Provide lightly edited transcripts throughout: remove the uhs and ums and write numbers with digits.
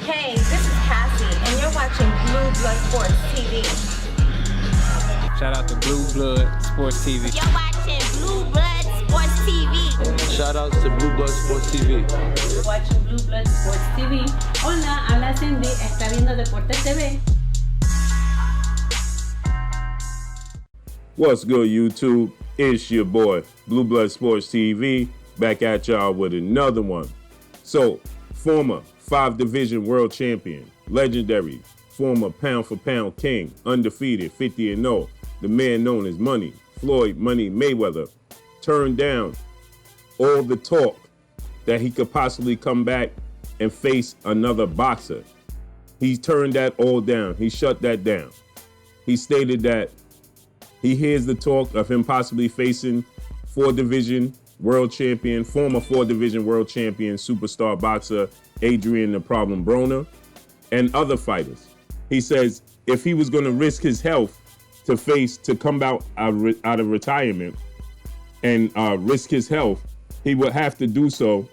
Hey, this is Cassie, and you're watching Blue Blood Sports TV. Shout out to Blue Blood Sports TV. You're watching Blue Blood Sports TV. Shout outs to Blue Blood Sports TV. You're watching Blue Blood Sports TV. Hola, habla Cindy, está viendo Deportes TV. What's good, YouTube? It's your boy, Blue Blood Sports TV, back at y'all with another one. So, former 5-division world champion, legendary, former pound-for-pound king, undefeated, 50-0, the man known as Money, Floyd Money Mayweather, turned down all the talk that he could possibly come back and face another boxer. He turned that all down. He shut that down. He stated that he hears the talk of him possibly facing 4-division world champion, former 4-division world champion, superstar boxer Adrien Broner, and other fighters. He says if he was going to risk his health to come out of retirement and risk his health, he would have to do so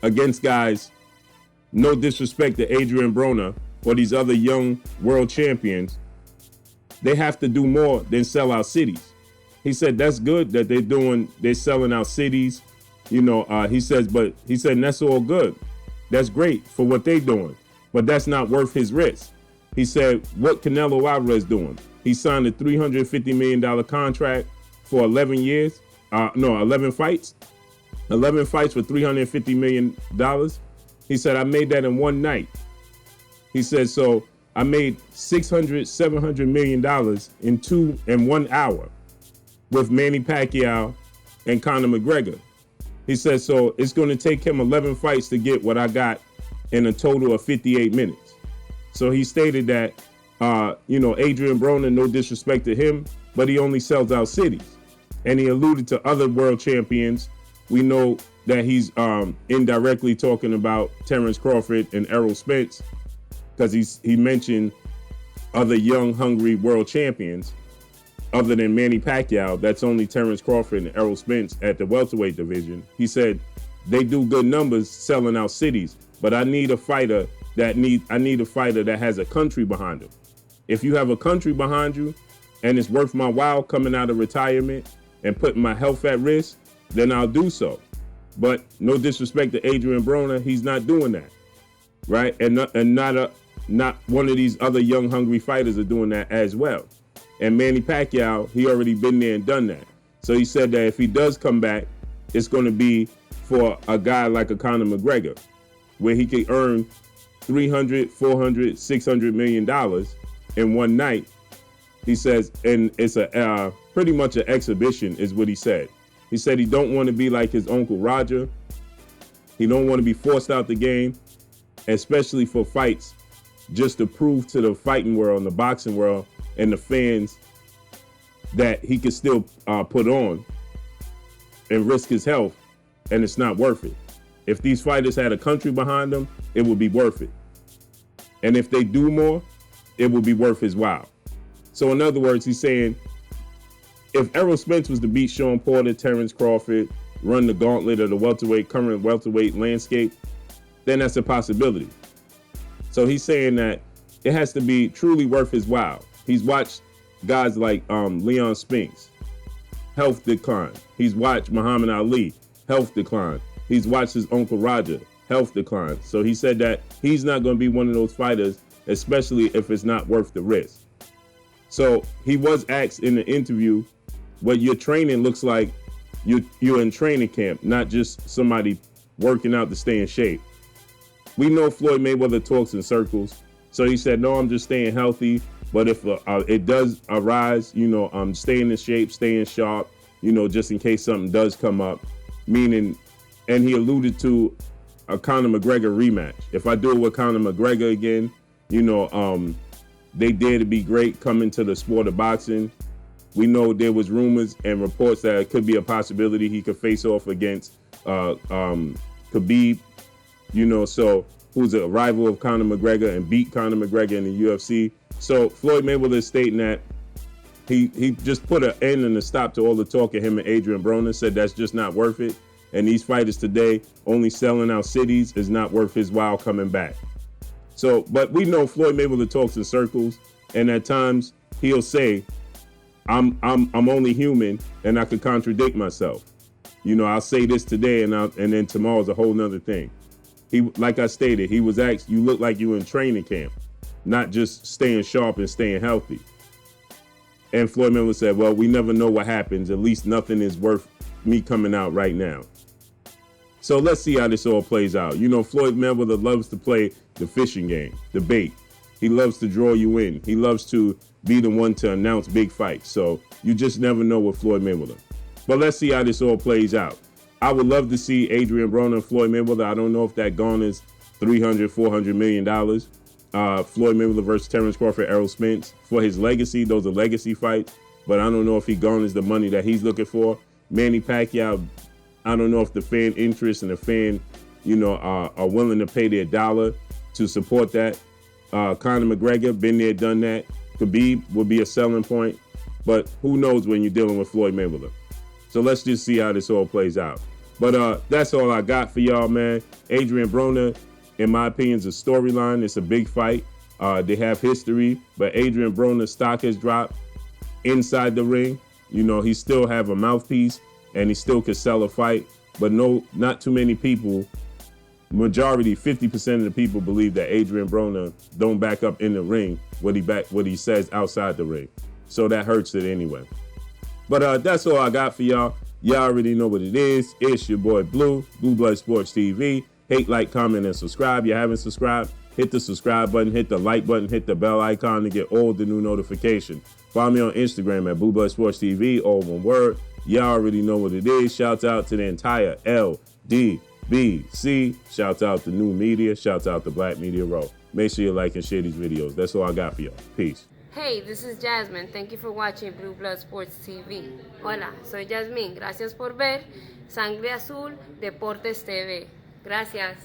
against guys, no disrespect to Adrien Broner or these other young world champions. They have to do more than sell out cities. He said that's good that they're selling out cities. He said that's all good. That's great for what they're doing, but that's not worth his risk. He said what Canelo Alvarez doing. He signed a $350 million contract for 11 years. 11 fights. 11 fights for $350 million. He said, I made that in one night. He said, so I made $700 million in 1 hour with Manny Pacquiao and Conor McGregor. He said, so it's going to take him 11 fights to get what I got in a total of 58 minutes. So he stated that, Adrien Broner, no disrespect to him, but he only sells out cities. And he alluded to other world champions. We know that he's indirectly talking about Terence Crawford and ERROL Spence, because he mentioned other young, hungry world champions other than Manny Pacquiao. That's only Terence Crawford and ERROL Spence at the welterweight division. He said they do good numbers selling out cities, but I need a fighter that has a country behind him. If you have a country behind you and it's worth my while coming out of retirement and putting my health at risk, then I'll do so. But no disrespect to Adrien Broner, he's not doing that, right? And not one of these other young, hungry fighters are doing that as well. And Manny Pacquiao, he already been there and done that. So he said that if he does come back, it's going to be for a guy like a Conor McGregor, where he could earn $300, $400, $600 million in one night. He says, and it's a pretty much an exhibition is what he said. He said he don't want to be like his uncle Roger. He don't want to be forced out the game, especially for fights, just to prove to the fighting world and the boxing world and the fans that he could still put on and risk his health, and it's not worth it. If these fighters had a country behind them, it would be worth it. And if they do more, it will be worth his while. So in other words, he's saying, if ERROL Spence was to beat Sean Porter, Terence Crawford, run the gauntlet of the current welterweight landscape, then that's a possibility. So he's saying that it has to be truly worth his while. He's watched guys like Leon Spinks, health decline. He's watched Muhammad Ali, health decline. He's watched his uncle Roger, health decline. So he said that he's not going to be one of those fighters, especially if it's not worth the risk. So he was asked in the interview what your training looks like. You're in training camp, not just somebody working out to stay in shape. We know Floyd Mayweather talks in circles. So he said, no, I'm just staying healthy. But if it does arise, I'm staying in shape, staying sharp, just in case something does come up. Meaning, and he alluded to a Conor McGregor rematch. If I do it with Conor McGregor again, they dare to be great coming to the sport of boxing. We know there was rumors and reports that it could be a possibility he could face off against Khabib, so who's a rival of Conor McGregor and beat Conor McGregor in the UFC. So Floyd Mayweather is stating that he just put an end and a stop to all the talk of him and Adrien Broner, said that's just not worth it. And these fighters today only selling out cities is not worth his while coming back. So, but we know Floyd Mayweather talks in circles, and at times he'll say, I'm only human and I could contradict myself. You know, I'll say this today and then tomorrow's a whole nother thing. He, like I stated, he was asked, you look like you in training camp, not just staying sharp and staying healthy. And Floyd Mayweather said, well, we never know what happens. At least nothing is worth me coming out right now. So let's see how this all plays out. You know, Floyd Mayweather loves to play the fishing game, the bait. He loves to draw you in. He loves to be the one to announce big fights. So you just never know with Floyd Mayweather. But let's see how this all plays out. I would love to see Adrien Broner and Floyd Mayweather. I don't know if that garners $300, $400 million. Floyd Mayweather versus Terence Crawford, ERROL Spence. For his legacy, those are legacy fights. But I don't know if he garners the money that he's looking for. Manny Pacquiao, I don't know if the fan interest and the fan, you know, are willing to pay their dollar to support that. Conor McGregor, been there, done that. Khabib would be a selling point. But who knows when you're dealing with Floyd Mayweather. So let's just see how this all plays out. But that's all I got for y'all, man. Adrien Broner, in my opinion, is a storyline. It's a big fight. They have history, but Adrien Broner's stock has dropped inside the ring. You know, he still have a mouthpiece and he still could sell a fight, but no, not too many people, majority, 50% of the people believe that Adrien Broner don't back up in the ring what he says outside the ring. So that hurts it anyway. But that's all I got for y'all. Y'all already know what it is. It's your boy Blue, Blue Blood Sports TV. Hate, like, comment, and subscribe. You haven't subscribed? Hit the subscribe button, hit the like button, hit the bell icon to get all the new notifications. Follow me on Instagram at Blue Blood Sports TV, all one word. Y'all already know what it is. Shouts out to the entire LDBC. Shouts out to New Media. Shouts out to Black Media Row. Make sure you like and share these videos. That's all I got for y'all. Peace. Hey, this is Jasmine. Thank you for watching Blue Blood Sports TV. Hola, soy Jasmine. Gracias por ver Sangre Azul Deportes TV. Gracias.